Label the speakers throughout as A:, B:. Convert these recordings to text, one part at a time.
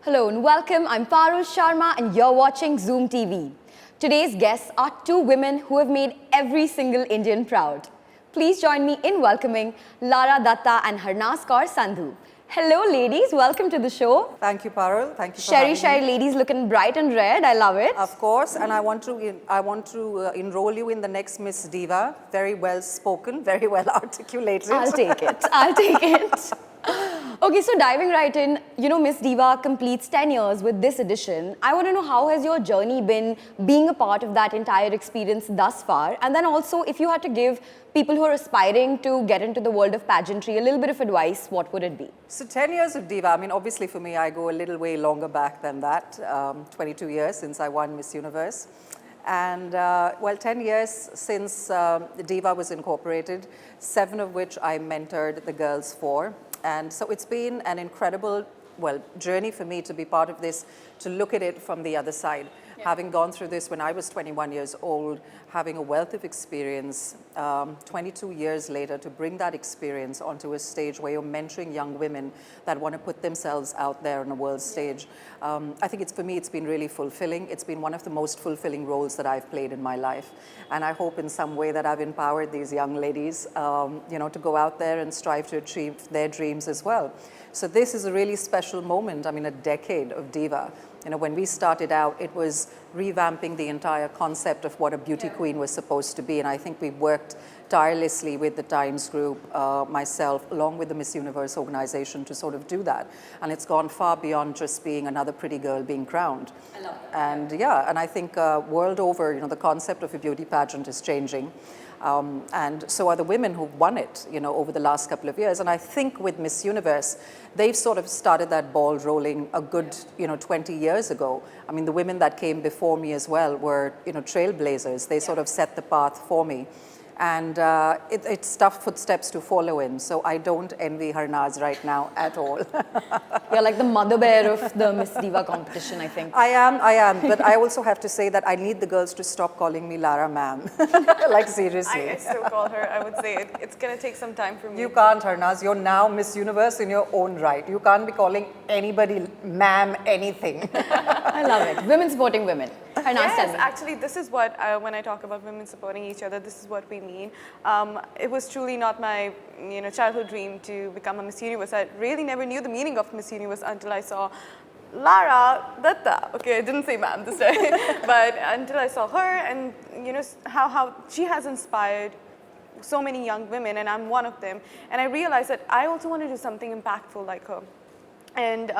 A: Hello and welcome. I'm Parul Sharma and you're watching Zoom TV. Today's guests are two women who have made every single Indian proud. Please join me in welcoming Lara Dutta and Harnaaz Sandhu. Hello ladies, welcome to the show.
B: Thank you, Parul. Thank you for
A: Sherry
B: having me.
A: ladies looking bright and red. I love it.
B: Of course, and I want to enroll you in the next Miss Diva. Very well spoken, very well articulated.
A: I'll take it. I'll take it. Okay, so diving right in, Miss Diva completes 10 years with this edition. I want to know, how has your journey been being a part of that entire experience thus far? And then also, if you had to give people who are aspiring to get into the world of pageantry a little bit of advice, what would it be?
B: So 10 years of Diva, I mean, obviously for me, I go a little way longer back than that, 22 years since I won Miss Universe. And well, 10 years since Diva was incorporated, 7 of which I mentored the girls for. And so it's been an incredible, journey for me to be part of this, to look at it from the other side. Yeah. Having gone through this when I was 21 years old, having a wealth of experience, 22 years later, to bring that experience onto a stage where you're mentoring young women that want to put themselves out there on a world stage. I think for me, it's been really fulfilling. It's been one of the most fulfilling roles that I've played in my life. And I hope in some way that I've empowered these young ladies, to go out there and strive to achieve their dreams as well. So this is a really special moment, I mean, a decade of Diva. When we started out, it was revamping the entire concept of what a beauty queen was supposed to be. And I think we worked tirelessly with the Times Group, myself, along with the Miss Universe organization to sort of do that. And it's gone far beyond just being another pretty girl being crowned.
A: I love it.
B: And and I think world over, the concept of a beauty pageant is changing. And so are the women who've won it, over the last couple of years. And I think with Miss Universe, they've sort of started that ball rolling a good, 20 years ago. I mean, the women that came before me as well were, trailblazers. They sort of set the path for me. And it's tough footsteps to follow in. So I don't envy Harnaaz right now at all.
A: You're like the mother bear of the Miss Diva competition, I think.
B: I am. But I also have to say that I need the girls to stop calling me Lara ma'am. Like, seriously.
C: I still call her. I would say it's going to take some time for me.
B: You can't, Harnaaz. You're now Miss Universe in your own right. You can't be calling anybody ma'am anything.
A: I love it. Women supporting women.
C: Yes, actually, this is what, when I talk about women supporting each other, this is what we mean. It was truly not my childhood dream to become a Miss Universe. I really never knew the meaning of Miss Universe until I saw Lara Dutta. Okay, I didn't say ma'am this time, but until I saw her and how she has inspired so many young women, and I'm one of them. And I realized that I also want to do something impactful like her. And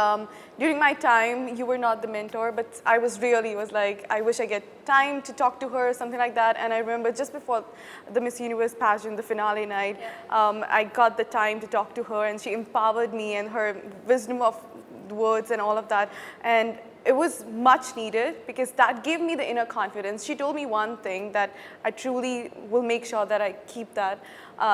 C: during my time, you were not the mentor, but I was like, I wish I get time to talk to her, something like that. And I remember just before the Miss Universe pageant, the finale night, I got the time to talk to her, and she empowered me, and her wisdom of words and all of that. And it was much needed, because that gave me the inner confidence. She told me one thing that I truly will make sure that I keep that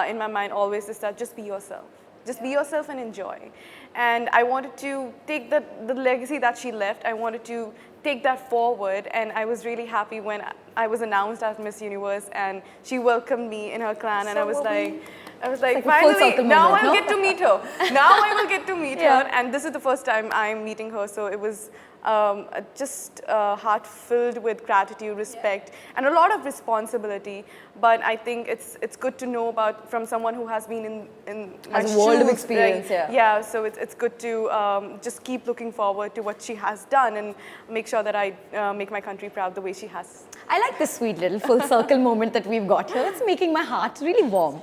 C: in my mind always, is that just be yourself. Just be yourself and enjoy. And I wanted to take the legacy that she left, I wanted to take that forward. And I was really happy when I was announced as Miss Universe and she welcomed me in her clan. And I was like, finally, now I'll get to meet her. Now I will get to meet her. And this is the first time I'm meeting her. So it was just a heart filled with gratitude, respect, and a lot of responsibility. But I think it's good to know about from someone who has been in my
A: has a world of
C: shoes,
A: experience.
C: right? Yeah, so it's good to just keep looking forward to what she has done and make sure that I make my country proud the way she has.
A: I like this sweet little full circle moment that we've got here. It's making my heart really warm.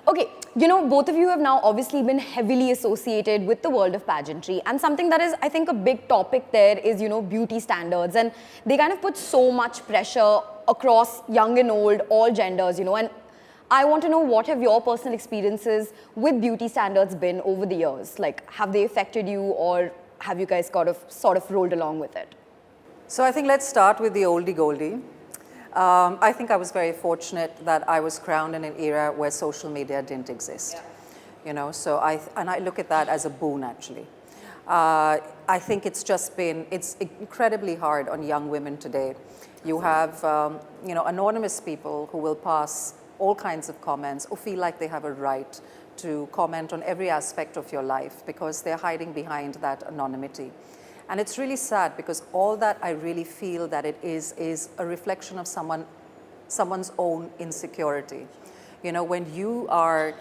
A: Okay, both of you have now obviously been heavily associated with the world of pageantry, and something that is, I think, a big topic there is, beauty standards, and they kind of put so much pressure across young and old, all genders, and I want to know, what have your personal experiences with beauty standards been over the years? Like, have they affected you, or have you guys sort of rolled along with it?
B: So I think let's start with the oldie goldie. I think I was very fortunate that I was crowned in an era where social media didn't exist. Yeah. So I look at that as a boon, actually. I think it's incredibly hard on young women today. You have, anonymous people who will pass all kinds of comments or feel like they have a right to comment on every aspect of your life because they're hiding behind that anonymity. And it's really sad because all that I really feel that it is a reflection of someone's own insecurity. You know, when you are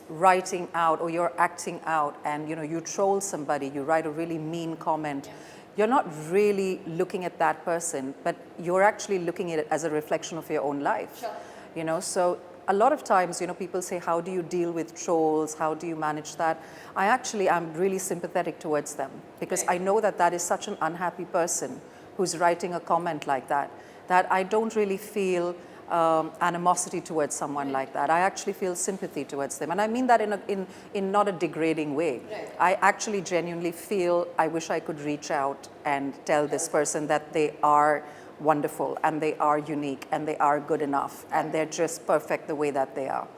B: writing out or you're acting out and, you know, you troll somebody, you write a really mean comment, you're not really looking at that person, but you're actually looking at it as a reflection of your own life. Sure. You know, so a lot of times, you know, people say, how do you deal with trolls? How do you manage that? I actually am really sympathetic towards them because I know that that is such an unhappy person who's writing a comment like that, that I don't really feel animosity towards someone like that. I actually feel sympathy towards them. And I mean that in not a degrading way. Right. I actually genuinely feel I wish I could reach out and tell this person that they are wonderful and they are unique and they are good enough and they're just perfect the way that they are.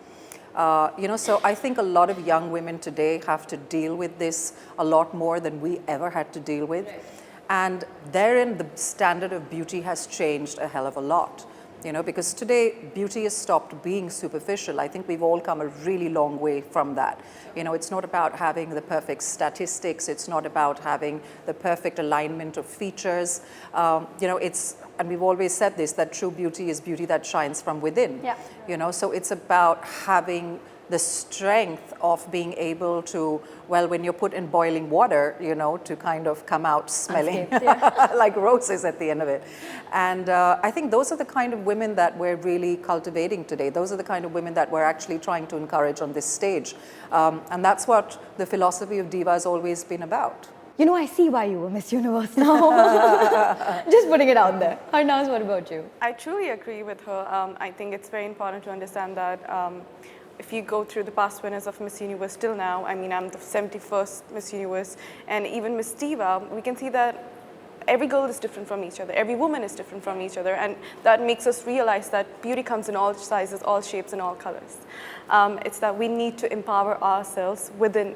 B: You know, so I think a lot of young women today have to deal with this a lot more than we ever had to deal with. Right. And therein the standard of beauty has changed a hell of a lot. You know, because today beauty has stopped being superficial. I think we've all come a really long way from that. You know, it's not about having the perfect statistics. It's not about having the perfect alignment of features. You know, and we've always said this, that true beauty is beauty that shines from within. Yeah. You know, so it's about having the strength of being able to, well, when you're put in boiling water, you know, to kind of come out smelling like roses at the end of it. And I think those are the kind of women that we're really cultivating today. Those are the kind of women that we're actually trying to encourage on this stage. And that's what the philosophy of Diva has always been about.
A: You know, I see why you were Miss Universe now. Just putting it out there. Harnaaz, what about you?
C: I truly agree with her. I think it's very important to understand that if you go through the past winners of Miss Universe till now, I mean, I'm the 71st Miss Universe, and even Miss Diva, we can see that every girl is different from each other, every woman is different from each other, and that makes us realize that beauty comes in all sizes, all shapes, and all colors. It's that we need to empower ourselves within,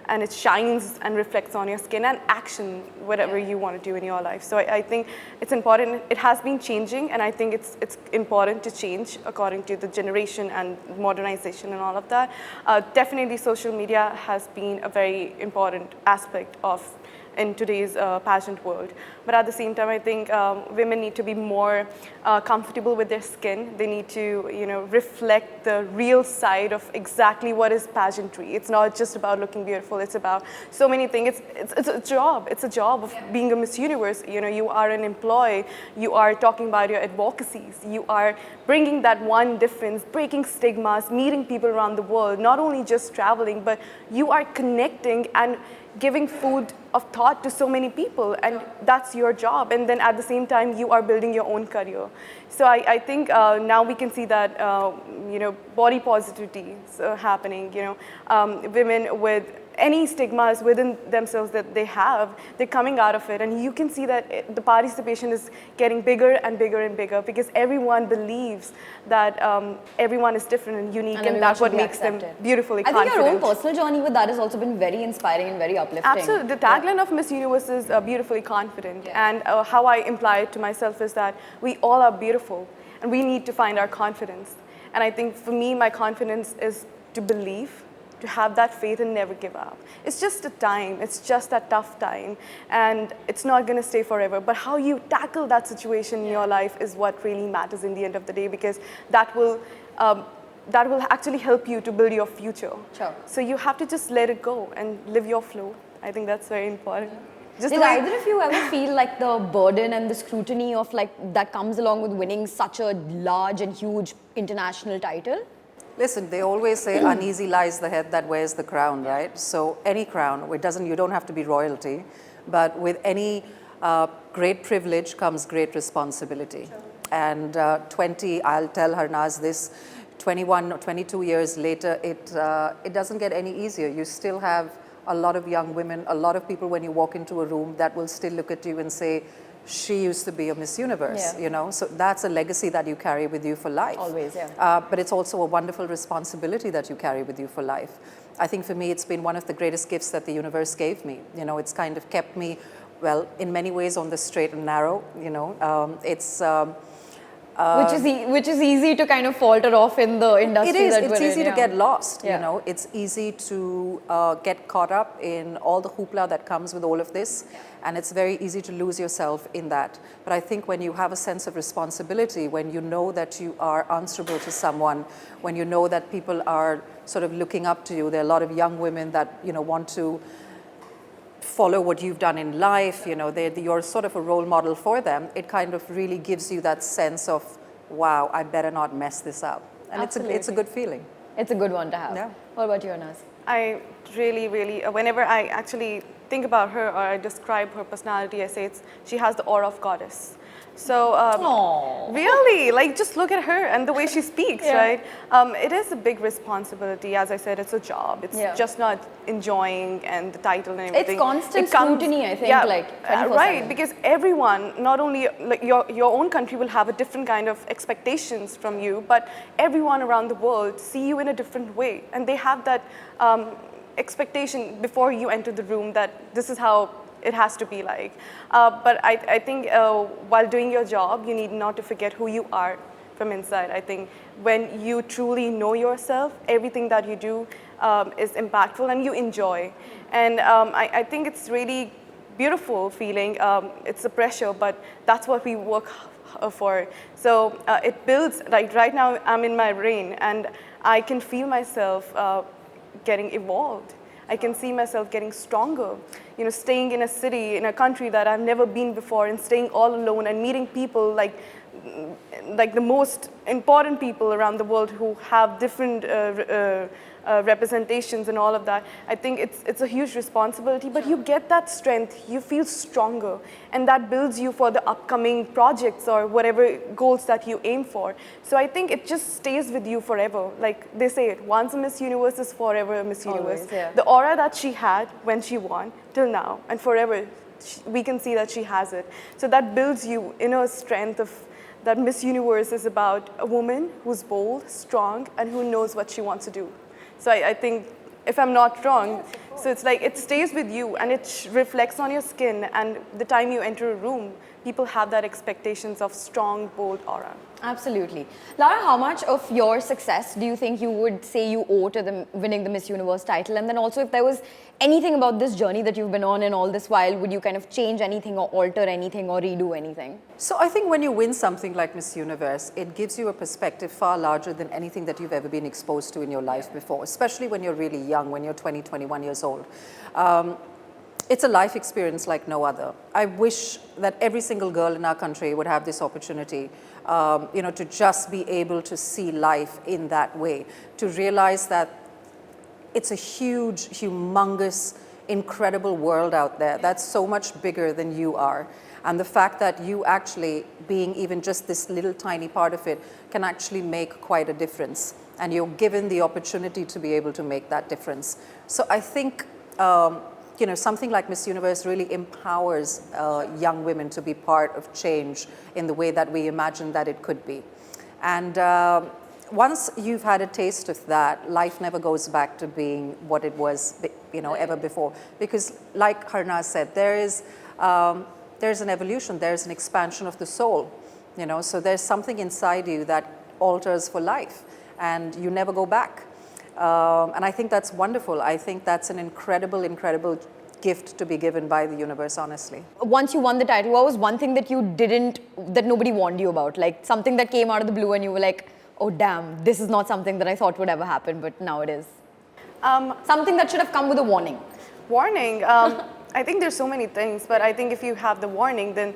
C: and it shines and reflects on your skin and action, whatever you want to do in your life. So I think it's important. It has been changing, and I think it's important to change according to the generation and modernization and all of that. Definitely social media has been a very important aspect of in today's pageant world. But at the same time, I think women need to be more comfortable with their skin. They need to, you know, reflect the real side of exactly what is pageantry. It's not just about looking beautiful. It's about so many things. It's a job. It's a job of being a Miss Universe. You know, you are an employee. You are talking about your advocacies. You are bringing that one difference, breaking stigmas, meeting people around the world, not only just traveling, but you are connecting and giving food of thought to so many people, and that's your job. And then at the same time, you are building your own career. So I think now we can see that, you know, body positivity is happening. You know, women with any stigmas within themselves that they have, they're coming out of it. And you can see that the participation is getting bigger and bigger and bigger because everyone believes that everyone is different and unique, and that's what makes them beautifully confident.
A: I think your own personal journey with that has also been very inspiring and very uplifting.
C: Absolutely. The tagline of Miss Universe is beautifully confident. And how I imply it to myself is that we all are beautiful and we need to find our confidence. And I think for me, my confidence is to believe, to have that faith and never give up. It's just a time, it's just a tough time, and it's not gonna stay forever, but how you tackle that situation in your life is what really matters in the end of the day, because that will actually help you to build your future. Sure. So you have to just let it go and live your flow. I think that's very important.
A: Did either of you ever feel like the burden and the scrutiny of like that comes along with winning such a large and huge international title?
B: Listen, they always say uneasy lies the head that wears the crown, right? So any crown, you don't have to be royalty, but with any great privilege comes great responsibility. Sure. And I'll tell Harnaaz this, 21 or 22 years later, it doesn't get any easier. You still have a lot of young women, a lot of people when you walk into a room that will still look at you and say, she used to be a Miss Universe, you know, so that's a legacy that you carry with you for life.
A: Always, yeah.
B: But it's also a wonderful responsibility that you carry with you for life. I think for me, it's been one of the greatest gifts that the universe gave me. You know, it's kind of kept me, well, in many ways on the straight and narrow, you know.
A: Which is easy to kind of falter off in the industry
B: It is.
A: that
B: It's
A: we're in.
B: easy to get lost,
A: Yeah.
B: you know. It's easy to get caught up in all the hoopla that comes with all of this. And it's very easy to lose yourself in that. But I think when you have a sense of responsibility, when you know that you are answerable to someone, when you know that people are sort of looking up to you, there are a lot of young women that, you know, want to follow what you've done in life, you know, you're sort of a role model for them. It kind of really gives you that sense of, wow, I better not mess this up. And it's a good feeling.
A: It's a good one to have.
B: Yeah.
A: What about you, Harnaaz?
C: I really, really, whenever I actually think about her or I describe her personality, I say she has the aura of goddess. So really, like just look at her and the way she speaks, right? It is a big responsibility. As I said, it's a job. It's just not enjoying and the title and everything.
A: It's constant scrutiny, I think, like 24/7.
C: Right, because everyone, not only like your own country will have a different kind of expectations from you, but everyone around the world see you in a different way. And they have that expectation before you enter the room that this is how it has to be like. But I think while doing your job, you need not to forget who you are from inside. I think when you truly know yourself, everything that you do is impactful and you enjoy. And I think it's really beautiful feeling. It's a pressure, but that's what we work for. So it builds, like right now I'm in my reign and I can feel myself getting evolved. I can see myself getting stronger, you know, staying in a city, in a country that I've never been before and staying all alone and meeting people like the most important people around the world who have different representations and all of that. I think it's a huge responsibility, but you get that strength, you feel stronger, and that builds you for the upcoming projects or whatever goals that you aim for. So I think it just stays with you forever. Like they say it, once a Miss Universe is forever a Miss Universe.
A: Always, yeah.
C: The aura that she had when she won till now and forever, we can see that she has it. So that builds you inner strength of that Miss Universe is about a woman who's bold, strong, and who knows what she wants to do. So I think, if I'm not wrong, so it's like it stays with you and it reflects on your skin, and the time you enter a room, people have that expectations of strong, bold aura.
A: Absolutely. Lara, how much of your success do you think you would say you owe to winning the Miss Universe title? And then also, if there was anything about this journey that you've been on and all this while, would you kind of change anything or alter anything or redo anything?
B: So I think when you win something like Miss Universe, it gives you a perspective far larger than anything that you've ever been exposed to in your life before, especially when you're really young, when you're 20, 21 years old. It's a life experience like no other. I wish that every single girl in our country would have this opportunity, you know, to just be able to see life in that way, to realize that it's a huge, humongous, incredible world out there that's so much bigger than you are. And the fact that you actually, being even just this little tiny part of it, can actually make quite a difference. And you're given the opportunity to be able to make that difference. So I think, you know, something like Miss Universe really empowers young women to be part of change in the way that we imagine that it could be. And once you've had a taste of that, life never goes back to being what it was, you know, ever before. Because like Harnaaz said, there's an evolution, there's an expansion of the soul, you know, so there's something inside you that alters for life and you never go back. And I think that's wonderful. I think that's an incredible, incredible gift to be given by the universe, honestly.
A: Once you won the title, what was one thing that that nobody warned you about? Like something that came out of the blue and you were like, oh damn, this is not something that I thought would ever happen, but now it is. Something that should have come with a warning.
C: Warning, I think there's so many things, but I think if you have the warning, then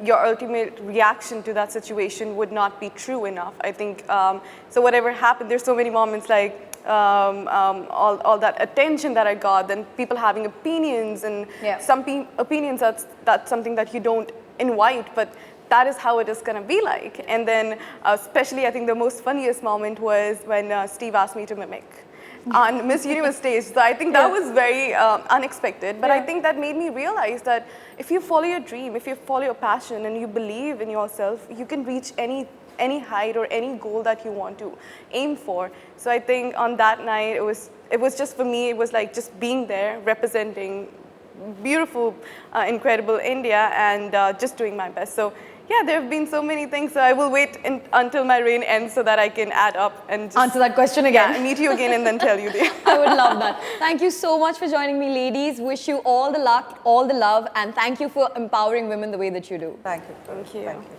C: your ultimate reaction to that situation would not be true enough. I think, so whatever happened, there's so many moments like, all that attention that I got, then people having opinions, and some opinions that's something that you don't invite, but that is how it is going to be like. And then especially I think the most funniest moment was when Steve asked me to mimic on Miss Universe stage. So I think that was very unexpected, but I think that made me realize that if you follow your dream, if you follow your passion and you believe in yourself, you can reach any height or any goal that you want to aim for. So I think on that night, it was just for me, it was like just being there, representing beautiful, incredible India, and just doing my best. So Yeah, there have been so many things. So I will wait until my reign ends so that I can add up and just
A: Answer that question again.
C: Yeah, meet you again and then tell you the.
A: I would love that. Thank you so much for joining me, ladies. Wish you all the luck, all the love, and thank you for empowering women the way that you do.
B: Thank you.
C: Thank you.
B: Thank you.